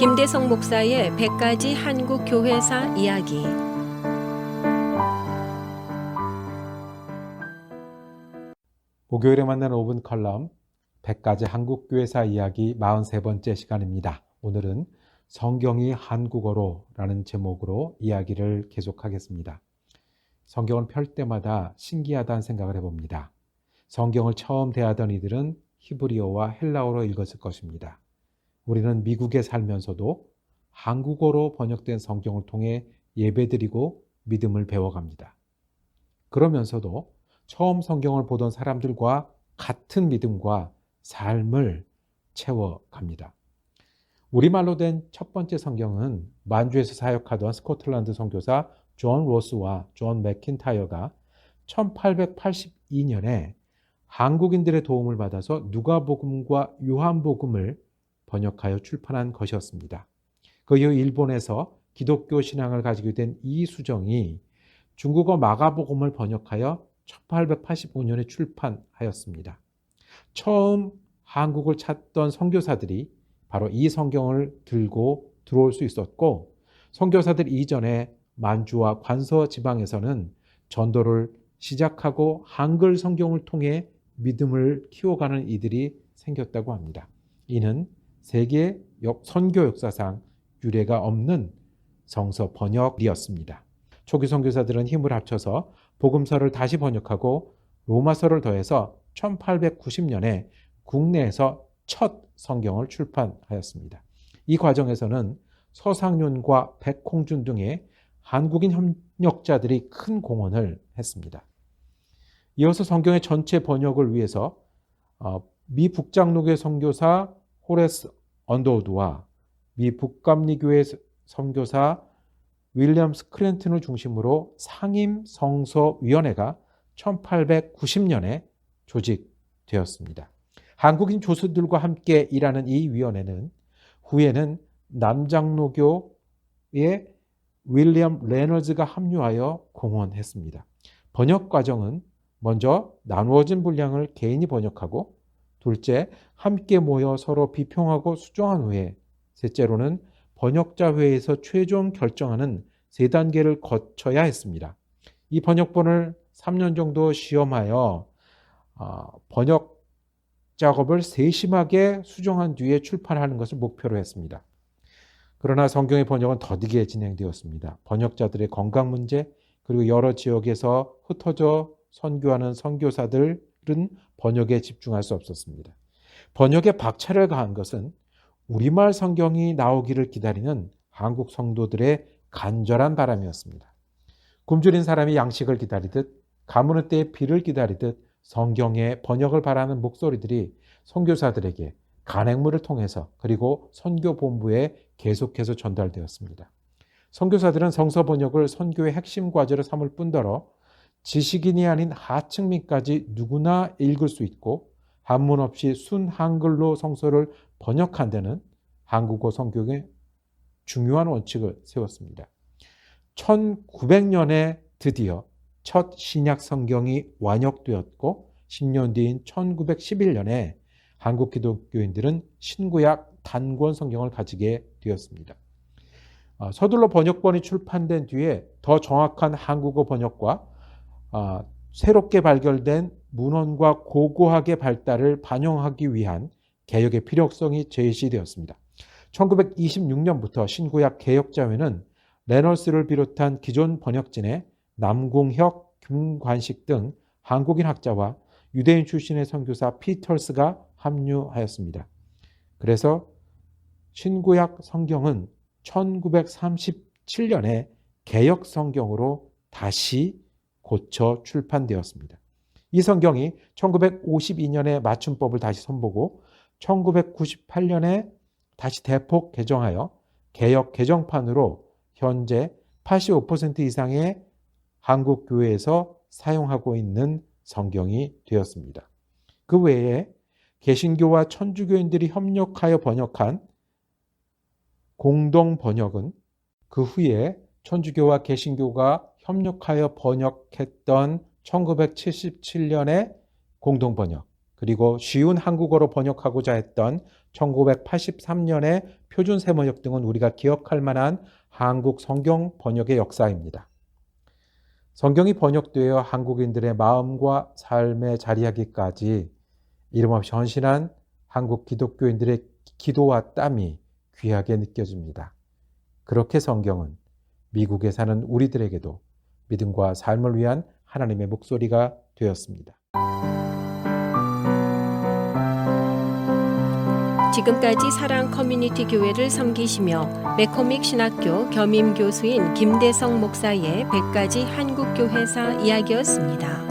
김대성 목사의 100가지 한국 교회사 이야기. 목요일에 만나는 5분 컬럼 100가지 한국 교회사 이야기 43번째 시간입니다. 오늘은 성경이 한국어로 라는 제목으로 이야기를 계속하겠습니다. 성경을 펼 때마다 신기하다는 생각을 해봅니다. 성경을 처음 대하던 이들은 히브리어와 헬라어로 읽었을 것입니다. 우리는 미국에 살면서도 한국어로 번역된 성경을 통해 예배드리고 믿음을 배워갑니다. 그러면서도 처음 성경을 보던 사람들과 같은 믿음과 삶을 채워갑니다. 우리말로 된 첫 번째 성경은 만주에서 사역하던 스코틀랜드 선교사 존 로스와 존 맥킨타이어가 1882년에 한국인들의 도움을 받아서 누가복음과 요한복음을 번역하여 출판한 것이었습니다. 그 이후 일본에서 기독교 신앙을 가지게 된 이수정이 중국어 마가복음을 번역하여 1885년에 출판하였습니다. 처음 한국을 찾던 선교사들이 바로 이 성경을 들고 들어올 수 있었고, 선교사들 이전에 만주와 관서 지방에서는 전도를 시작하고 한글 성경을 통해 믿음을 키워가는 이들이 생겼다고 합니다. 이는 세계 선교 역사상 유례가 없는 성서 번역이었습니다. 초기 선교사들은 힘을 합쳐서 복음서를 다시 번역하고 로마서를 더해서 1890년에 국내에서 첫 성경을 출판하였습니다. 이 과정에서는 서상윤과 백홍준 등의 한국인 협력자들이 큰 공헌을 했습니다. 이어서 성경의 전체 번역을 위해서 미 북장로교회 선교사 호레스 언더우드와 미 북감리교회 선교사 윌리엄 스크랜튼을 중심으로 상임성서위원회가 1890년에 조직되었습니다. 한국인 교수들과 함께 일하는 이 위원회는 후에는 남장로교의 윌리엄 레너즈가 합류하여 공헌했습니다. 번역 과정은 먼저 나누어진 분량을 개인이 번역하고, 둘째, 함께 모여 서로 비평하고 수정한 후에, 셋째로는 번역자회에서 최종 결정하는 3단계를 거쳐야 했습니다. 이 번역본을 3년 정도 시험하여 번역 작업을 세심하게 수정한 뒤에 출판하는 것을 목표로 했습니다. 그러나 성경의 번역은 더디게 진행되었습니다. 번역자들의 건강 문제, 그리고 여러 지역에서 흩어져 선교하는 선교사들은 번역에 집중할 수 없었습니다. 번역에 박차를 가한 것은 우리말 성경이 나오기를 기다리는 한국 성도들의 간절한 바람이었습니다. 굶주린 사람이 양식을 기다리듯 가뭄 때에 비를 기다리듯 성경의 번역을 바라는 목소리들이 선교사들에게 간행물을 통해서 그리고 선교본부에 계속해서 전달되었습니다. 선교사들은 성서 번역을 선교의 핵심 과제로 삼을 뿐더러 지식인이 아닌 하층민까지 누구나 읽을 수 있고 한문 없이 순 한글로 성서를 번역한 데는 한국어 성경의 중요한 원칙을 세웠습니다. 1900년에 드디어 첫 신약 성경이 완역되었고 10년 뒤인 1911년에 한국 기독교인들은 신구약 단권 성경을 가지게 되었습니다. 서둘러 번역본이 출판된 뒤에 더 정확한 한국어 번역과 새롭게 발견된 문헌과 고고학의 발달을 반영하기 위한 개혁의 필요성이 제시되었습니다. 1926년부터 신구약 개혁자회는 레너스를 비롯한 기존 번역진의 남궁혁, 김관식 등 한국인 학자와 유대인 출신의 선교사 피터스가 합류하였습니다. 그래서 신구약 성경은 1937년에 개혁 성경으로 다시 고쳐 출판되었습니다. 이 성경이 1952년에 맞춤법을 다시 선보고 1998년에 다시 대폭 개정하여 개혁 개정판으로 현재 85% 이상의 한국 교회에서 사용하고 있는 성경이 되었습니다. 그 외에 개신교와 천주교인들이 협력하여 번역한 공동 번역은 그 후에 천주교와 개신교가 협력하여 번역했던 1977년의 공동 번역, 그리고 쉬운 한국어로 번역하고자 했던 1983년의 표준세번역 등은 우리가 기억할 만한 한국 성경 번역의 역사입니다. 성경이 번역되어 한국인들의 마음과 삶에 자리하기까지 이름없이 헌신한 한국 기독교인들의 기도와 땀이 귀하게 느껴집니다. 그렇게 성경은 미국에 사는 우리들에게도 믿음과 삶을 위한 하나님의 목소리가 되었습니다. 지금까지 사랑 커뮤니티 교회를 섬기시며 매코믹 신학교 겸임 교수인 김대성 목사의 100가지 한국교회사 이야기였습니다.